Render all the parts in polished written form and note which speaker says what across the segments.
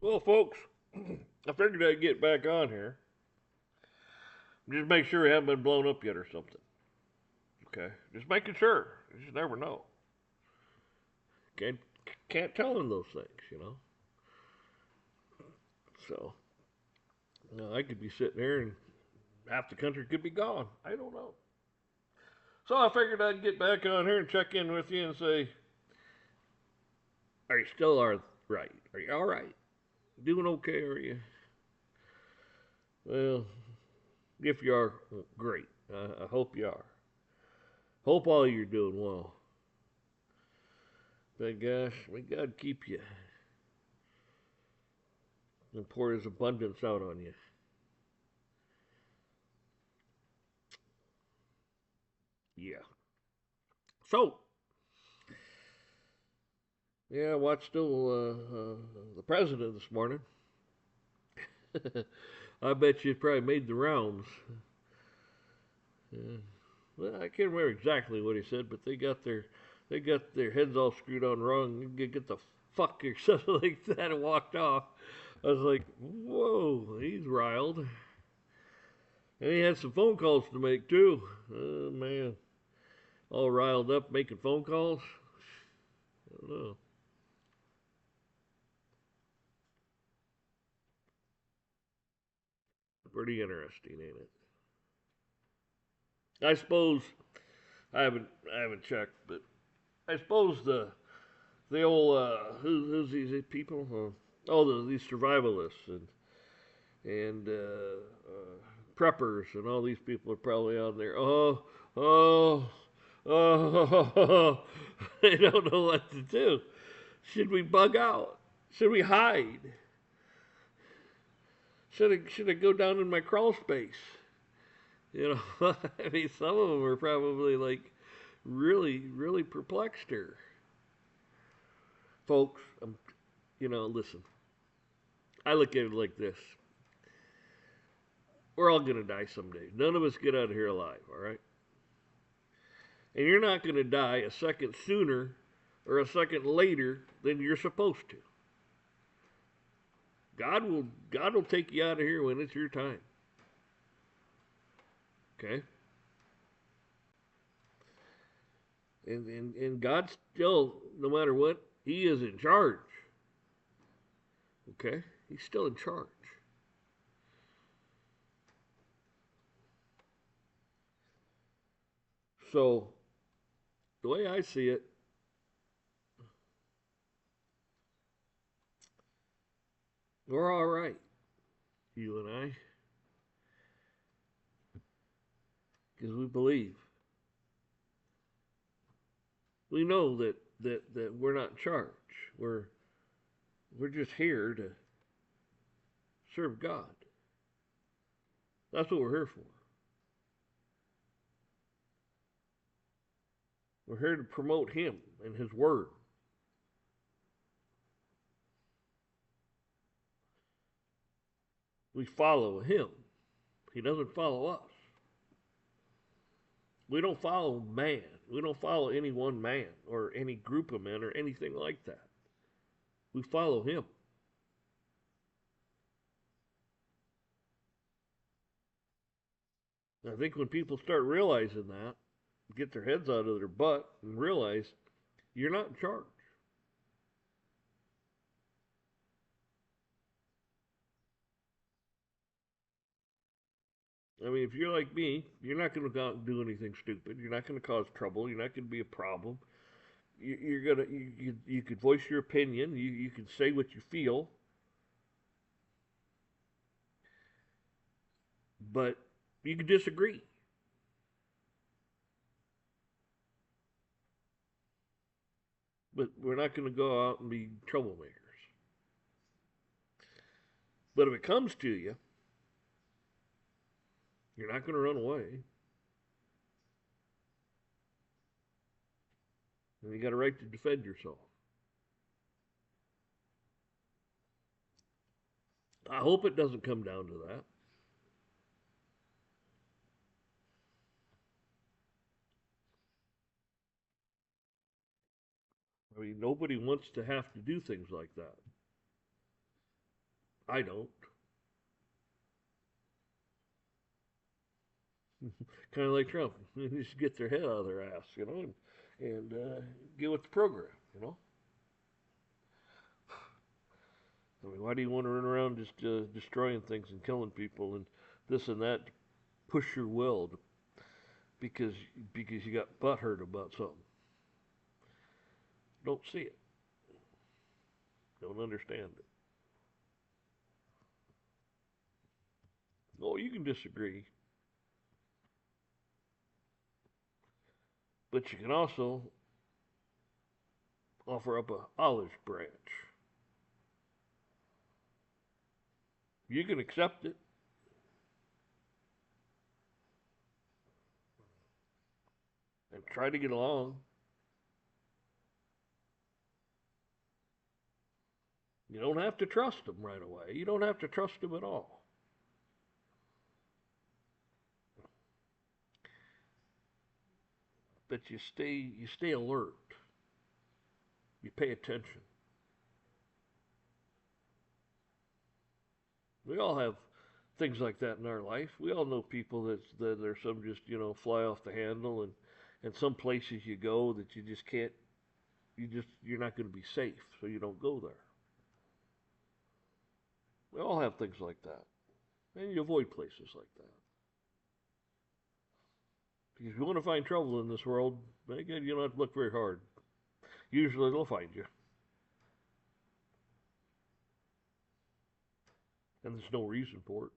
Speaker 1: Well, folks, I figured I'd get back on here. Just make sure we haven't been blown up yet or something. Okay? Just making sure. You just never know. Can't, can't tell them those things. So, I could be sitting here and half the country could be gone. I don't know. So I figured I'd get back on here and check in with you and say, are you still all right? Are you all right? Doing okay? Are you? Well, if you are, great. I hope you are. Hope all you're doing well. But gosh, may God keep you and pour His abundance out on you. Yeah. So, yeah, I watched the president this morning. I bet you it probably made the rounds. Uh, well, I can't remember exactly what he said, but they got their heads all screwed on wrong. You get the fuck or something like that and walked off. I was like, whoa, he's riled. And he had some phone calls to make too. Oh man, all riled up making phone calls. I don't know. Pretty interesting, ain't it? I suppose I haven't checked, but I suppose the old who's these people? These survivalists and preppers and all these people are probably on there. Oh, oh. They don't know what to do. Should we bug out? Should we hide? Should I go down in my crawl space? I mean, some of them are probably like really, really perplexed here. Folks, listen, I look at it like this. We're all going to die someday. None of us get out of here alive, all right? And you're not going to die a second sooner or a second later than you're supposed to. God will take you out of here when it's your time. Okay? And God still, no matter what, He is in charge. Okay? He's still in charge. So, the way I see it, we're all right, you and I, because we believe. We know that we're not in charge. We're we're just here to serve God. That's what we're here for. We're here to promote Him and His Word. We follow Him. He doesn't follow us. We don't follow man. We don't follow any one man or any group of men or anything like that. We follow Him. And I think when people start realizing that, get their heads out of their butt and realize you're not in charge. I mean, if you're like me, you're not going to go out and do anything stupid. You're not going to cause trouble. You're not going to be a problem. You're gonna you could voice your opinion. You can say what you feel, but you can disagree. But we're not going to go out and be troublemakers. But if it comes to you, you're not going to run away, and you got a right to defend yourself. I hope it doesn't come down to that. I mean, nobody wants to have to do things like that. I don't. Kind of like Trump. They just get their head out of their ass, and get with the program. I mean, why do you want to run around just destroying things and killing people and this and that? Push your will because you got butthurt about something. Don't see it. Don't understand it. Oh, you can disagree, but you can also offer up a olive branch. You can accept it and try to get along. You don't have to trust them right away. You don't have to trust them at all. But you stay alert. You pay attention. We all have things like that in our life. We all know people that are some just fly off the handle, and some places you go that you just can't. You're not going to be safe, so you don't go there. We all have things like that, and you avoid places like that because if you want to find trouble in this world, again, you don't have to look very hard. Usually they'll find you, and there's no reason for it.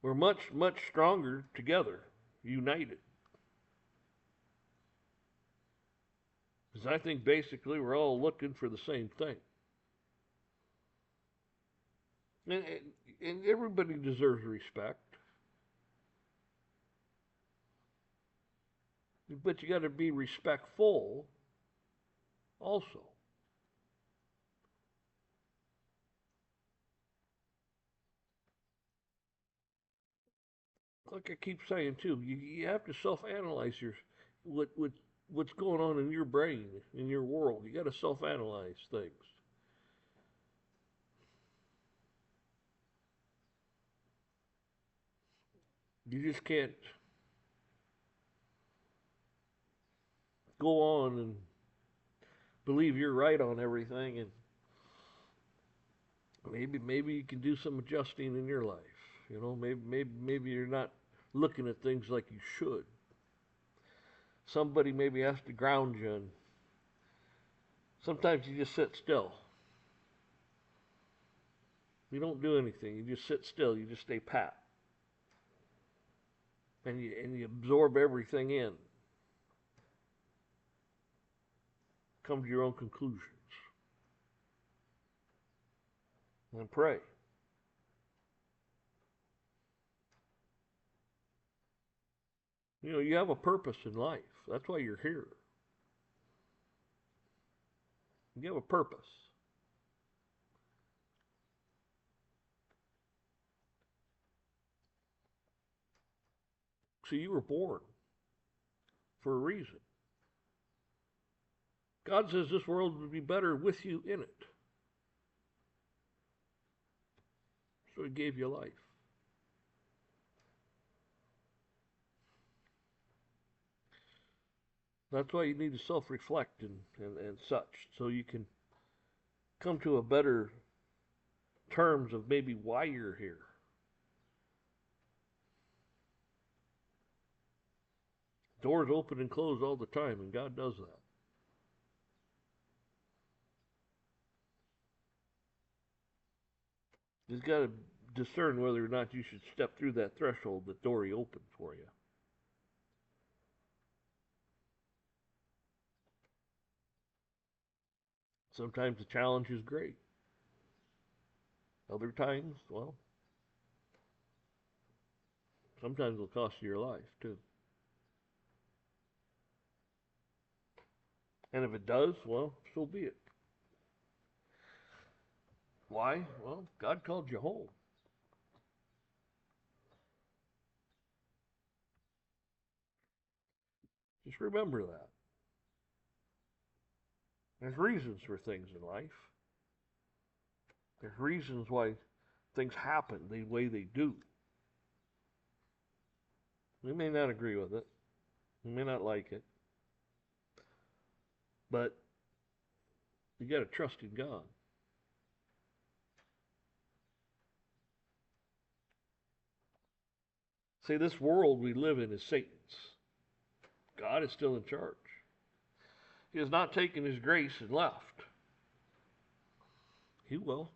Speaker 1: We're much stronger together, united. Because I think basically we're all looking for the same thing. And, and everybody deserves respect. But you got to be respectful also. Like I keep saying too, you have to self-analyze what's going on in your brain, in your world. You got to self-analyze things. You just can't go on and believe you're right on everything, and maybe you can do some adjusting in your life. Maybe you're not looking at things like you should. Somebody maybe has to ground you, and sometimes you just sit still. You don't do anything. You just sit still. You just stay pat, and you absorb everything in. Come to your own conclusions and pray. You have a purpose in life. That's why you're here. You have a purpose. So you were born for a reason. God says this world would be better with you in it. So he gave you life. That's why you need to self-reflect and such, so you can come to a better terms of maybe why you're here. Doors open and close all the time, and God does that. You've got to discern whether or not you should step through that threshold that door he opened for you. Sometimes the challenge is great. Other times, well, sometimes it'll cost you your life too. And if it does, well, so be it. Why? Well, God called you home. Just remember that. There's reasons for things in life. There's reasons why things happen the way they do. We may not agree with it. We may not like it. But you got to trust in God. See, this world we live in is Satan's. God is still in charge. He has not taken his grace and left. He will.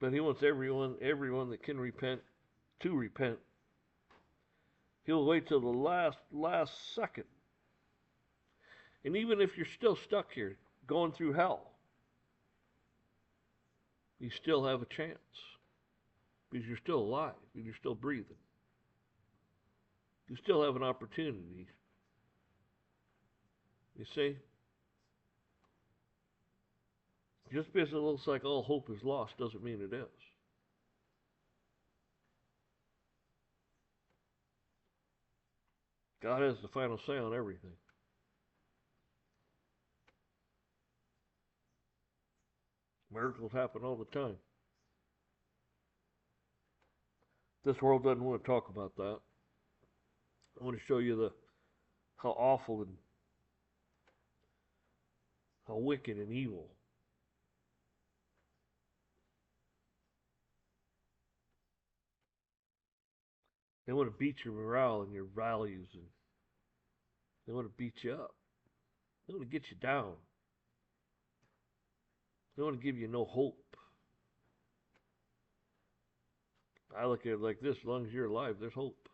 Speaker 1: But he wants everyone that can repent to repent. He'll wait till the last second. And even if you're still stuck here, going through hell, you still have a chance. Because you're still alive, and you're still breathing. You still have an opportunity. You see? Just because it looks like all hope is lost doesn't mean it is. God has the final say on everything. Miracles happen all the time. This world doesn't want to talk about that. I want to show you how awful and how wicked and evil. They want to beat your morale and your values, and they want to beat you up. They want to get you down. They want to give you no hope. I look at it like this: as long as you're alive, there's hope.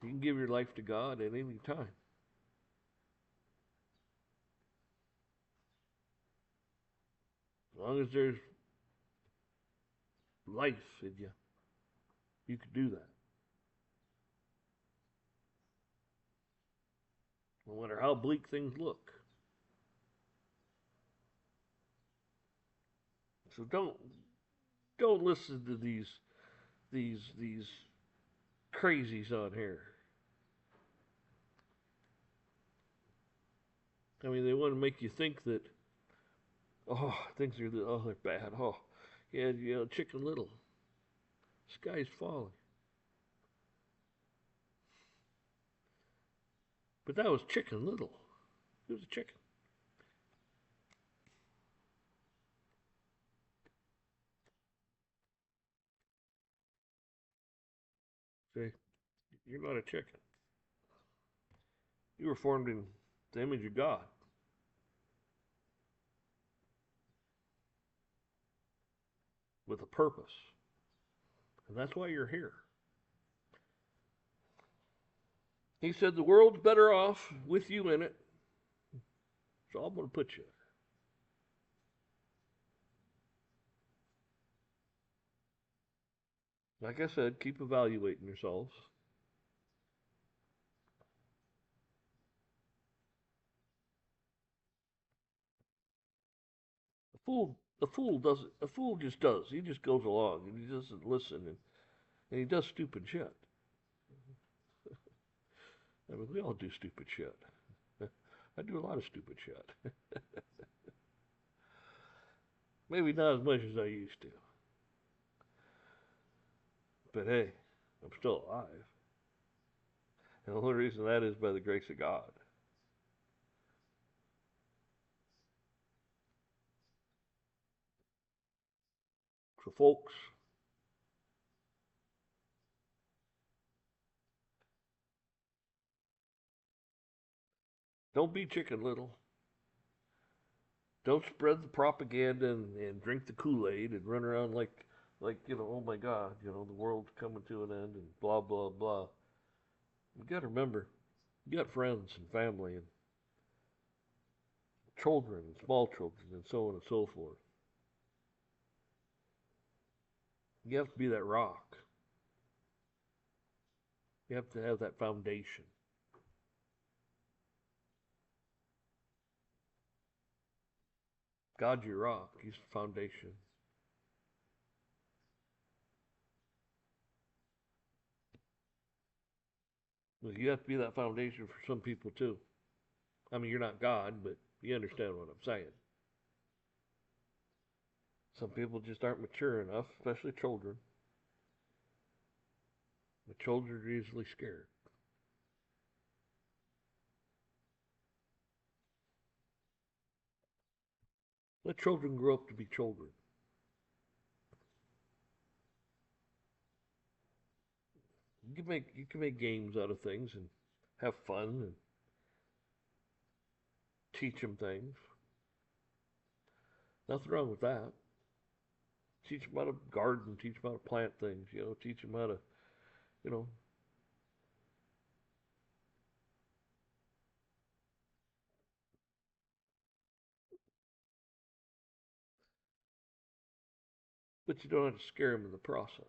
Speaker 1: You can give your life to God at any time. As long as there's life in you, you can do that. No matter how bleak things look. So don't listen to these crazies on here. I mean, they want to make you think that things are they're bad. Yeah, Chicken Little, sky's falling. But that was Chicken Little. It was a chicken. See, you're not a chicken. You were formed in the image of God with a purpose, and that's why you're here. He said the world's better off with you in it, so I'm going to put you there. Like I said, keep evaluating yourselves. The fool just does. He just goes along and he doesn't listen and he does stupid shit. I mean, we all do stupid shit. I do a lot of stupid shit. Maybe not as much as I used to. But hey, I'm still alive. And the only reason that is by the grace of God. So, folks, don't be Chicken Little. Don't spread the propaganda and drink the Kool-Aid and run around like oh my God, the world's coming to an end and blah blah blah. You got to remember, you got friends and family and children and small children and so on and so forth. You have to be that rock. You have to have that foundation. God's your rock. He's the foundation. Well, you have to be that foundation for some people too. I mean, you're not God, but you understand what I'm saying. Some people just aren't mature enough, especially children. The children are easily scared. Let children grow up to be children. You can make games out of things and have fun and teach them things. Nothing wrong with that. Teach them how to garden. Teach them how to plant things. Teach them how to, you know. But you don't have to scare them in the process.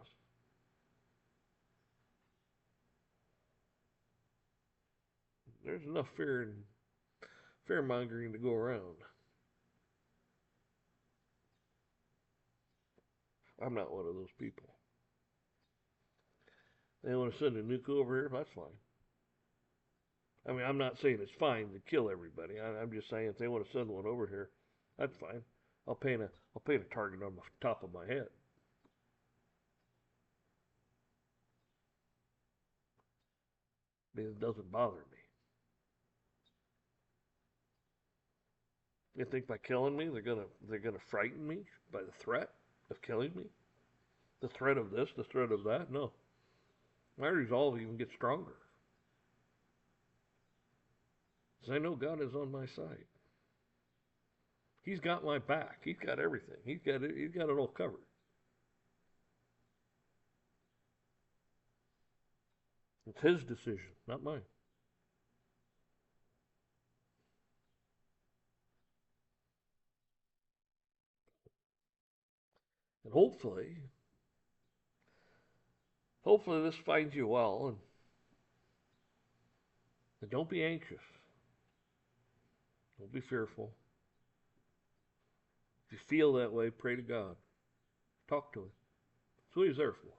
Speaker 1: There's enough fear mongering to go around. I'm not one of those people. They want to send a nuke over here. That's fine. I mean, I'm not saying it's fine to kill everybody. I'm just saying if they want to send one over here, that's fine. I'll paint a target on the top of my head. It doesn't bother me. You think by killing me they're gonna frighten me by the threat of killing me? The threat of this, the threat of that? No. My resolve even gets stronger. Because I know God is on my side. He's got my back. He's got everything. He's got it all covered. It's his decision, not mine. And hopefully this finds you well and don't be anxious. Don't be fearful. If you feel that way, pray to God. Talk to him. That's what he's there for.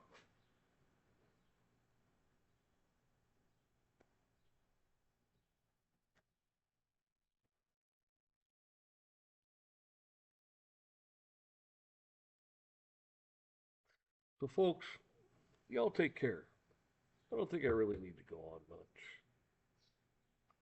Speaker 1: So folks, y'all take care. I don't think I really need to go on much.